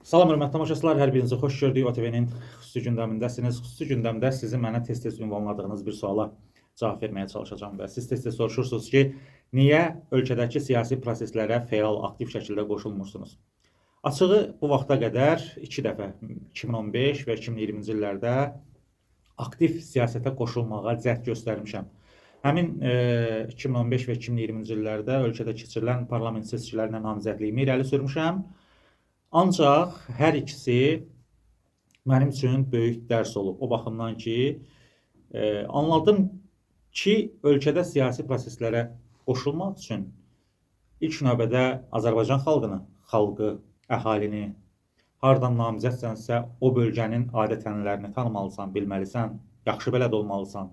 Salam hörmətli tamaşaçılar, hər birinizi xoş gördük. OTV-nin xüsusi gündəmindəsiniz. Xüsusi gündəmdə sizin mənə tez-tez ünvanladığınız bir suala cavab verməyə çalışacağam və siz tez-tez soruşursunuz ki, niyə ölkədəki siyasi proseslərə fəal, aktiv şəkildə qoşulmursunuz? Açığı bu vaxta qədər 2 dəfə 2015 və 2020-ci illərdə aktiv siyasətə qoşulmağa cəhd göstərmişəm. Həmin 2015 və 2020-ci illərdə ölkədə keçirilən parlament seçkilərinə namizədliyimi irəli sürmüşəm. Ancaq hər ikisi mənim üçün böyük dərs olub. O baxımdan ki, anladım ki, ölkədə siyasi proseslərə qoşulmaq üçün ilk növbədə Azərbaycan xalqı, əhalini, hardan namizədsənsə o bölgənin adət-ənənələrini tanımalısan, bilməlisən, yaxşı bələd olmalısan.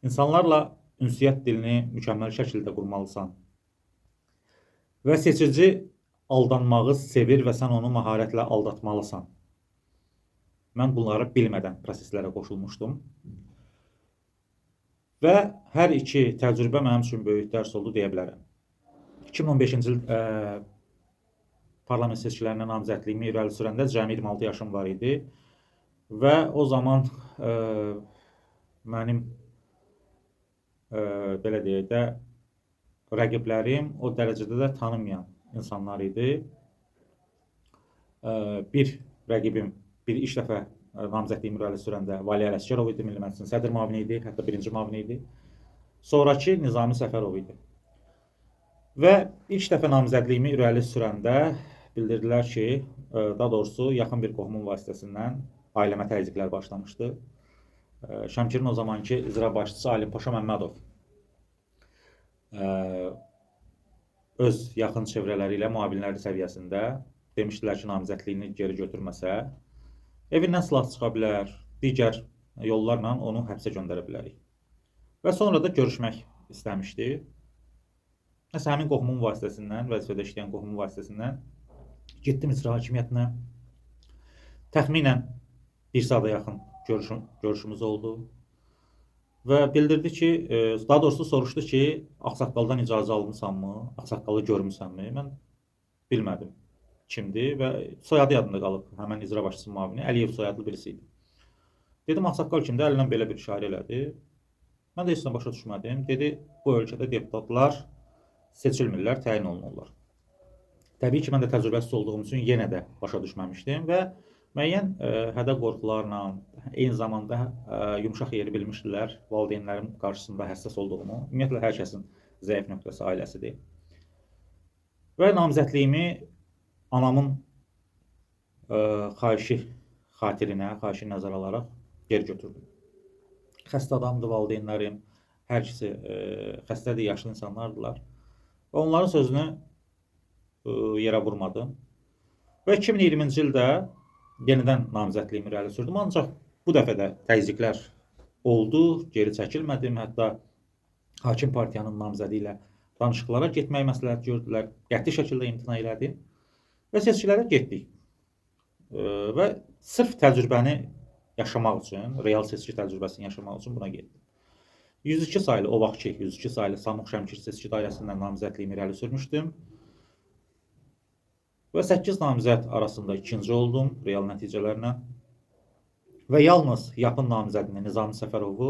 İnsanlarla ünsiyyət dilini mükəmməl şəkildə qurmalısan. Və seçici aldanmağı sevir və sən onu məharətlə aldatmalısan. Mən bunları bilmədən proseslərə qoşulmuşdum. Və hər iki təcrübə mənim üçün böyük dərs oldu deyə bilərəm. 2015-ci il parlament seçkilərinə namizədliyimi irəli sürəndə cəmi 26 yaşım var idi. Və o zaman mənim belə deyək də rəqiblərim o dərəcədə də tanınmayan insanlar idi. Bir rəqibim ilk dəfə namizədliyimi irəli sürəndə Vali Ələsgərov idi, Milli Məclisin sədr müavini idi, hətta birinci müavini idi. Sonraki Nizami Səfərov idi. Və ilk dəfə namizədliyimi irəli sürəndə bildirdilər ki, daha doğrusu yaxın bir qohumun vasitəsindən ailəmə təzyiqlər başlamışdı. Şəmkirin o zamanki icra başçısı Alim Paşa Məmmədov öz yaxın çevrələri ilə müavinləri səviyyəsində demişdilər ki, namizədliyini geri götürməsə, evindən silah çıxa bilər, digər yollarla onu həbsə göndərə bilərik. Və sonra da görüşmək istəmişdi. Nəsə həmin qohumun vasitəsindən, vəzifədə işləyən qohumun vasitəsindən getdim icra hakimiyyətinə. Təxminən bir saata yaxın görüşümüz oldu. Və bildirdi ki, daha doğrusu soruşdu ki, Ağsaqqaldan icazə almısanmı, Ağsaqqalı görmüsənmi? Mən bilmədim kimdir və soyadı yadında qalıb. Həmən icra başçısı müavini Əliyev soyadlı birisi idi. Dedim, Ağsaqqal kimdir? Əlindən belə bir işarə elədi. Mən də heç nə başa düşmədim. Dedi, bu ölkədə deputatlar seçilmirlər, təyin olunurlar. Təbii ki, mən də təcrübəsiz olduğum üçün yenə də başa düşməmişdim və müəyyən hədə qorxularla, eyni zamanda yumşaq yeri bilmişdilər valideynlərin qarşısında həssas olduğumu. Ümumiyyətlə, hər kəsin zəif nöqtəsi ailəsidir. Və namizədliyimi anamın xahişi xatirinə, xahişi nəzərə alaraq geri götürdüm. Xəstə adamdır valideynlərim, hər ikisi xəstədir, yaşlı insanlardılar. Və onların sözünü yerə vurmadım. Və 2020-ci ildə yenidən namizədliyimi irəli sürdüm. Ancaq bu dəfə də təzyiqlər oldu, geri çəkilmədim. Hətta hakim partiyanın namizədi ilə danışıqlara getməyi məsləhət gördülər. Qəti şəkildə imtina elədim və seçkilərə getdik. Və sırf təcrübəni yaşamaq üçün, real seçki təcrübəsini yaşamaq üçün buna getdim. 102 saylı, o vaxtki 102 saylı Samux Şəmkir seçki dairəsindən namizədliyimi irəli sürmüşdüm. Və 8 namizəd arasında ikinci oldum real nəticələrlə. Və yalnız yapın namizədini Nizami Səfərovu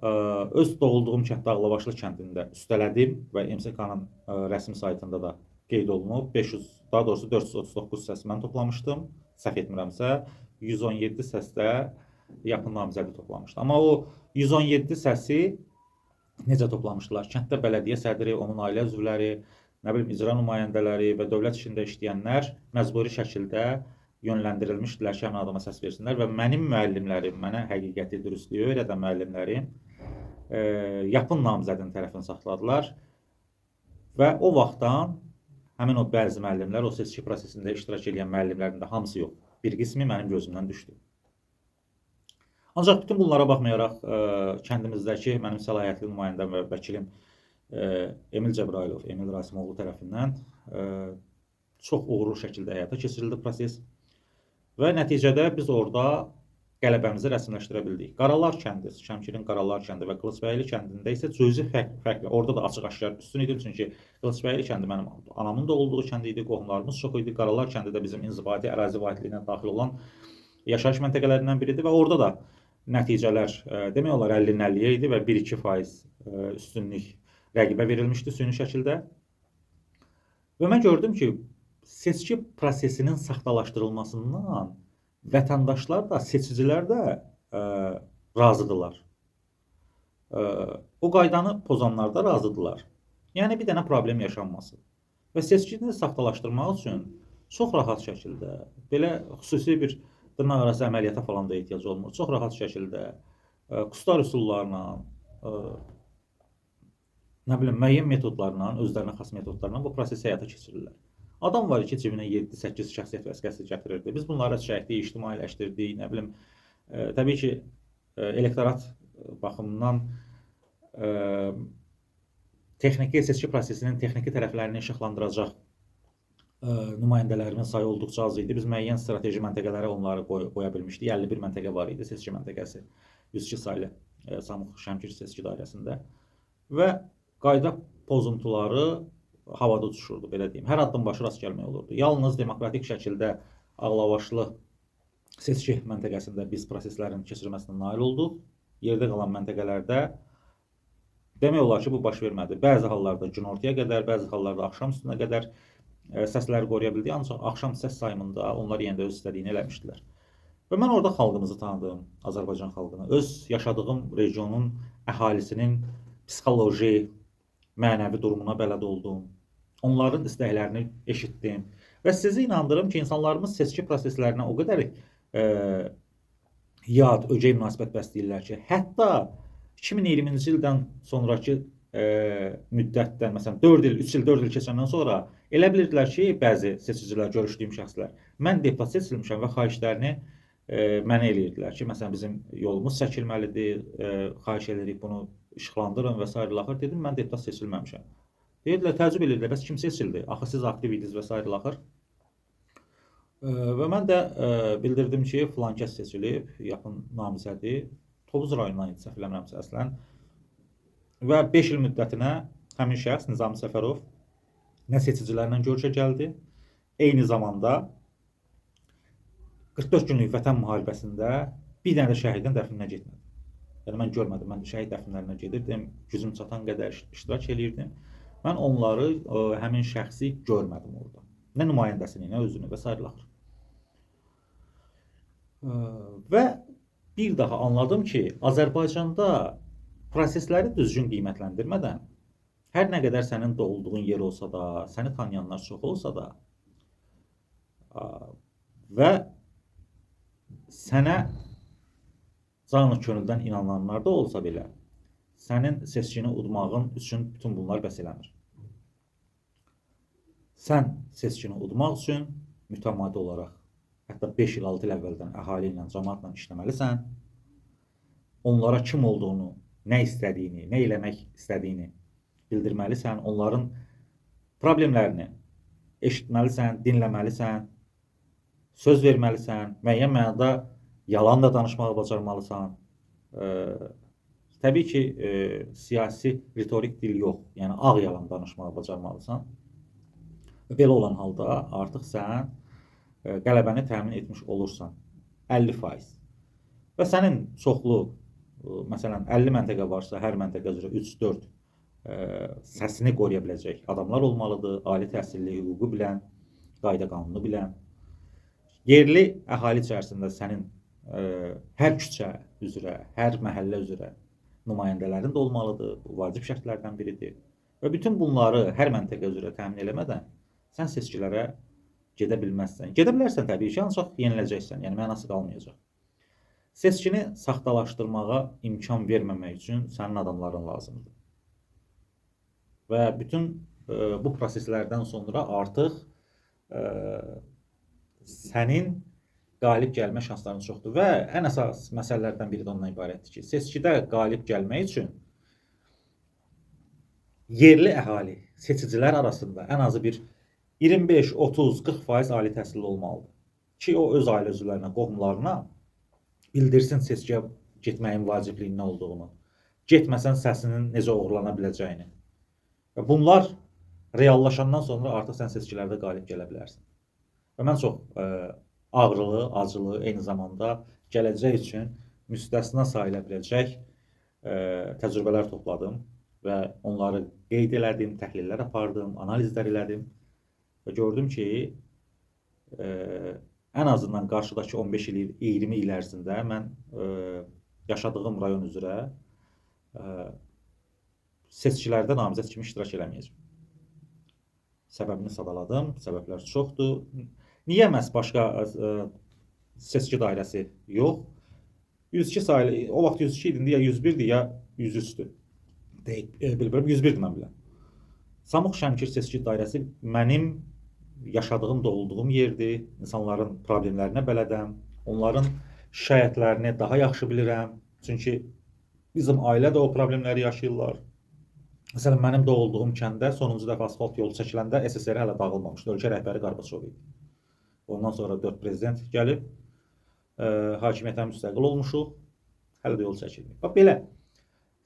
öz doğulduğum kənd Dağlabaşlı kəndində üstələdim və MSK-nın rəsmi saytında da qeyd olunub. 439 səs mən toplamışdım, səhv etmirəmsə, 117 səsdə yapın namizədi toplamışdı. Amma o 117 səsi necə toplamışdılar? Kənddə bələdiyyə sədri, onun ailə üzvləri, icra nümayəndələri və dövlət işində işləyənlər məcburi şəkildə yönləndirilmişdilər ki, həmin adama səs versinlər və mənim müəllimlərim, mənə həqiqəti, dürüstlüyü öyrədən müəllimlərim yapın namizədinin tərəfini saxladılar və o vaxtdan həmin o bəzi müəllimlər, o seçki prosesində iştirak edən müəllimlərin də hamısı yox, bir qismi mənim gözümdən düşdü. Ancaq bütün bunlara baxmayaraq kəndimizdəki mənim səlahiyyətli nümayəndəm və vəkilim Emil Cəbrayılov, Emil Rasimoğlu tərəfindən çox uğurlu şəkildə həyata keçirildi proses və nəticədə biz orada qələbəmizi rəsmiləşdirə bildik. Qaralar kəndi, Şəmkirin Qaralar kəndi və Qılıçbəyli kəndində isə cüzi fərqli. Orada da açıq-aşkar üstün idi, çünki Qılıçbəyli kəndi mənim anamın da olduğu kənd idi, qohumlarımız çox idi. Qaralar kəndi də bizim inzibati ərazi vahidliyinə daxil olan yaşayış məntəqələrindən biridir və orada da nəticələr demək olar 50-50 idi və 1-2% üstünlük rəqibə verilmişdi süni şəkildə. Və mən gördüm ki, seçki prosesinin saxtalaşdırılmasından vətəndaşlar da, seçicilər də razıdırlar. O qaydanı pozanlar da razıdırlar. Yəni bir dənə problem yaşanmasın. Və seçkini saxtalaşdırmaq üçün çox rahat şəkildə, belə xüsusi bir dırnaq arası əməliyyata falan da ehtiyac olmur. Çox rahat şəkildə kustar üsullarla, nə bilim, müəyyən metodlarla, özlərinə xas metodlarla bu prosesi həyata keçirirlər. Adam var ki, cibinə 7-8 şəxsiyyət vəsiqəsi gətirirdi. Biz bunları çəkdik, ictimailəşdirdik, nə bilim, təbii ki, elektorat baxımından texniki seçki prosesinin texniki tərəflərini işıqlandıracaq nümayəndələrimin sayı olduqca az idi. Biz müəyyən strateji məntəqələrə onları qoya bilmişdik. 51 məntəqə var idi seçki məntəqəsi 102 saylı Samux Şəmkir seçki dairəsində və qayda pozuntuları havada uçuşurdu, belə deyim. Hər addım başı rast gəlmək olurdu. Yalnız demokratik şəkildə ağlavaşlı seçki məntəqəsində biz proseslərin keçirilməsinə nail olduq. Yerdə qalan məntəqələrdə demək olar ki, bu baş vermədi. Bəzi hallarda günortaya qədər, bəzi hallarda axşam üstünə qədər səsləri qoruya bildik. Ancaq axşam səs sayımında onlar yenə də öz istədiyini eləmişdilər. Və mən orada xalqımızı tanıdım, Azərbaycan xalqını. Öz yaşadığım regionun əhalisinin psixoloji, mənəvi durumuna bələd oldum. Onların istəklərini eşitdim. Və sizi inandırım ki, insanlarımız seçki proseslərinə o qədər yad, ögey münasibət bəsləyirlər ki, hətta 2020-ci ildən sonraki müddətdən, məsələn, 4 il, 3 il, 4 il keçəndən sonra elə bilirdilər ki, bəzi seçicilər, görüşdüyüm şəxslər, mən deputat seçilmişəm və xahişlərini mənə eləyirdilər ki, məsələn, bizim yolumuz çəkilməlidir, xahiş edirik, bunu işıqlandırın və s. laxır. Dedim, mən deputat seçilməmişəm. Deyirdilər, təəccüb edirdilər, bəs kim seçildi? Axı siz aktiv idiniz və s. laxır. Və mən də bildirdim ki, filan kəs seçilib, yaxın namizədi, Tovuz rayonundan idi, səhv eləmirəmsə əslən. Və 5 il müddətinə həmin şəxs Nizami Səfərov nə seçicilərlə görüşə gəldi, eyni zamanda 44 günlük vətən müharibəsində bir dənə də şəhidin dəfninə getmədi. Yəni mən görmədim, mən şəhid dəfinlərinə gedirdim, gücüm çatan qədər iştirak eləyirdim. Mən onları, həmin şəxsi görmədim orada. Nə nümayəndəsini, nə özünü və s. laxır. Və bir daha anladım ki, Azərbaycanda prosesləri düzgün qiymətləndirmədən, hər nə qədər sənin doğulduğun yer olsa da, səni tanıyanlar çox olsa da və sənə canı könüldən inananlar da olsa belə, sənin seçkini udmağın üçün bütün bunlar bəs eləmir. Sən seçkini udmaq üçün mütəmadi olaraq, hətta 5 il, 6 il əvvəldən əhali ilə, cəmaatla işləməlisən, onlara kim olduğunu, nə istədiyini, nə eləmək istədiyini bildirməlisən, onların problemlərini eşitməlisən, dinləməlisən, söz verməlisən, müəyyən mənada yalan da danışmağı bacarmalısan. Təbii ki, siyasi ritorik dil yox, yəni ağ yalan danışmağı bacarmalısan. Belə olan halda artıq sən qələbəni təmin etmiş olursan 50%. Və sənin çoxlu, məsələn 50 məntəqə varsa, hər məntəqə üzrə 3-4 səsini qoruya biləcək adamlar olmalıdır, ali təhsilli, hüququ bilən, qayda qanunu bilən. Yerli əhali içərisində sənin hər küçə üzrə, hər məhəllə üzrə nümayəndələrin də olmalıdır, bu vacib şərtlərdən biridir. Və bütün bunları hər məntəqə üzrə təmin eləmədən sən seçkilərə gedə bilməzsən. Gedə bilərsən təbii ki, ancaq yeniləcəksən, yəni mənası qalmayacaq. Seçkini saxtalaşdırmağa imkan verməmək üçün sənin adamların lazımdır. Və bütün bu proseslərdən sonra artıq sənin qalib gəlmə şansların çoxdur. Və ən əsas məsələlərdən biri də ondan ibarətdir ki, seçkidə qalib gəlmək üçün yerli əhali, seçicilər arasında ən azı bir 25, 30, 40% ali təhsilli olmalıdır ki, o öz ailə üzvlərinə, qohumlarına bildirsin seçkiyə getməyin vacibliyinin nə olduğunu, getməsən səsinin necə oğurlana biləcəyini. Və bunlar reallaşandan sonra artıq sən seçkilərdə qalib gələ bilərsən. Və mən çox ağrılı, acılı, eyni zamanda gələcək üçün müstəsna sayıla biləcək təcrübələr topladım və onları qeyd elədim, təhlillər apardım, analizlər elədim və gördüm ki, ən azından qarşıdakı 15 il, 20 il ərzində mən yaşadığım rayon üzrə seçkilərdə namizəd kimi iştirak eləməyəcəm. Səbəbini sadaladım, səbəblər çoxdur. Niyə məhz başqa seçki dairəsi yox? 102 sayılı, o vaxt 102 idi, ya 101-dir, ya 103-dür. Bilmirəm, 101-dir mən biləm. Samux Şəmkir seçki dairəsi mənim yaşadığım, doğulduğum yerdir. İnsanların problemlərinə bələdəm. Onların şikayətlərini daha yaxşı bilirəm. Çünki bizim ailə də o problemləri yaşayırlar. Məsələn, mənim doğulduğum kəndə sonuncu dəfə asfalt yolu çəkiləndə SSR hələ dağılmamışdı. Ölkə rəhbəri Qarbaçov idi. Ondan sonra 4 prezident gəlib, hakimiyyətdən müstəqil olmuşuq, hələ də yol çəkilmir. Bax, belə,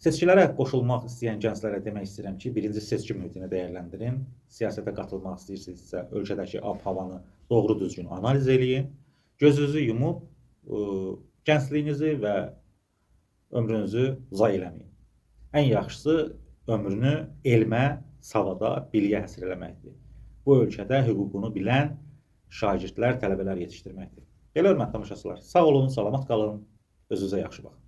seçkilərə qoşulmaq istəyən gənclərə demək istəyirəm ki, birinci seçki mühitini dəyərləndirin, siyasətə qatılmaq istəyirsinizsə, ölkədəki ab-havanı doğru düzgün analiz eləyin, gözünüzü yumub, gəncliyinizi və ömrünüzü zay eləməyin. Ən yaxşısı, ömrünü elmə, savada, biliyə həsr eləməkdir. Bu ölkədə hüququnu bilən şagirdlər, tələbələr yetişdirməkdir. Belə hörmətli tamaşaçılar, sağ olun, salamat qalın, özünüzə yaxşı baxın.